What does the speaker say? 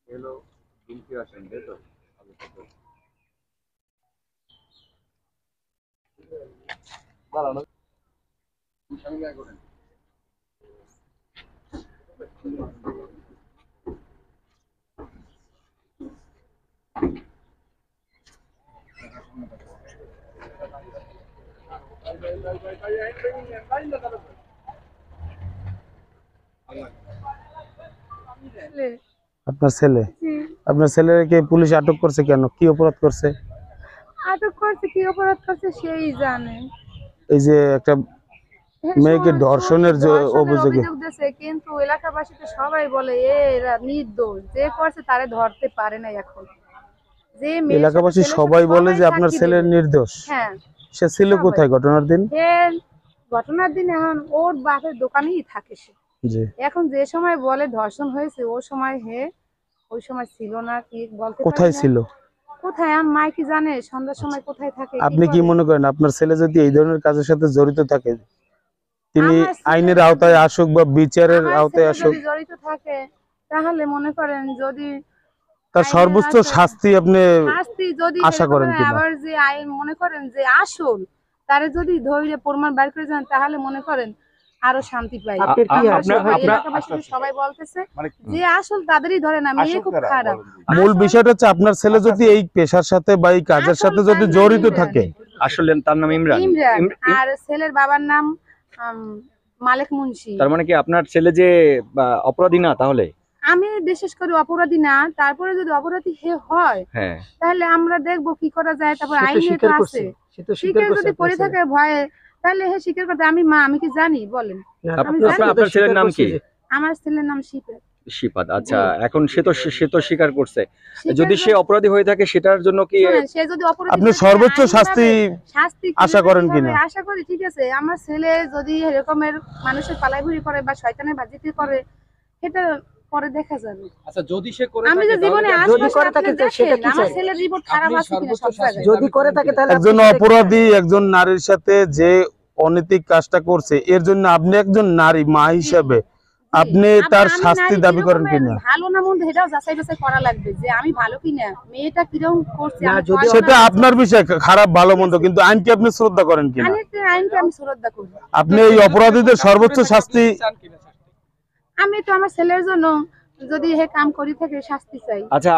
হলো বিলকি আসেন তো দাঁড়ানো সঙ্গে করেন আপনার ছেলে আপনার ছেলেকে পুলিশ আটক করছে কেন? কি অপরাধ করছে? আটক করছে, কি অপরাধ করছে সেই জানে। এই যে একটা মেয়েকে ধর্ষণের যে অভিযোগে অভিযোগ দিয়েছে, কিন্তু এলাকাবাসীতে সবাই বলে এরা নির্দোষ, যে করছে তারে ধরতে পারে না এখন। যে এলাকাবাসী সবাই বলে যে আপনার ছেলে নির্দোষ। হ্যাঁ, সে ছিল কোথায় ঘটনার দিন? ঘটনার দিন এখন ওর বাপের দোকানেই থাকে সে। জি। এখন যে সময় বলে ধর্ষণ হয়েছে ও সময় ওই সময় ছিল না, কি বলতে কোথায় ছিল? কোথায় আমার মা কি জানে সন্ধ্যার সময় কোথায় থাকে। আপনি কি মনে করেন আপনার ছেলে যদি এই ধরনের কাজের সাথে জড়িত থাকে তিনি আইনের আওতায় আসুক বা বিচারের আওতায় আসুক? যদি জড়িত থাকে তাহলে মনে করেন যদি তার সর্বোচ্চ শাস্তি আপনি যদি আশা করেন কিনা? আবার যে আইন মনে করেন যে আসল তারে যদি ধৈর্য প্রমাণ বের করে যান তাহলে মনে করেন আরো শান্তি পাই। সবাই বলতেছে যে আসল তাদেরই ধরে না, মেয়ে খুব খারাপ। মূল বিষয়টা হচ্ছে আপনার ছেলে যদি এই পেশার সাথে বা এই কাজের সাথে যদি জড়িত থাকে। আসলে তার নাম ইমরান। আর ছেলের বাবার নাম মালিক মুন্সি। তার মানে কি আপনার ছেলে যে অপরাধী না? তাহলে আমি বিশেষ করে অপরাধী না, তারপরে যদি অপরাধী হয় তাহলে আমরা দেখবো কি করা যায়। তারপর আইনে তো আছে, স্বীকার যদি করে থাকে ভয়ে তাহলে স্বীকার করতে আমি কি জানি বলেন? আপনার ছেলের নাম কি? আমার ছেলের নাম শিপাত। আচ্ছা, এখন সে তো স্বীকার করছে। যদি সে অপরাধী হয়ে থাকে সেটার জন্য কি সে যদি অপরাধী আপনি সর্বোচ্চ শাস্তি আশা করেন কিনা? আশা করি, ঠিক আছে। আমার ছেলে যদি এরকমের মানুষের পালাইভুরি করে বা শয়তানের বাজিতে করে সেটা পরে দেখা যাবে। আচ্ছা, যদি সে করে আমি যে জীবনে যদি করে থাকে সেটা কি? আমার ছেলের রিপোর্ট খারাপ আছে কিনা সব জায়গায়। যদি করে থাকে তাহলে একজন অপরাধী একজন নারীর সাথে যে অনৈতিক কাজটা করছে এর জন্য আপনি একজন নারী মা হিসেবে আপনি তার শাস্তি দাবি করেন কিনা? ভালো না মন্দ এটাও যাচাই বাছাই করা লাগবে যে আমি ভালো কিনা, মেয়েটা কিরকম করছে। সেটা আপনার বিষয়, খারাপ ভালো মন্দ, কিন্তু আইনকে আপনি শ্রদ্ধা করেন কিনা? আইনকে আমি শ্রদ্ধা করি। আপনি এই অপরাধীদের সর্বোচ্চ শাস্তি? আমি তো আমার ছেলের জন্য যদি কাম করি থাকে শাস্তি চাই। আচ্ছা,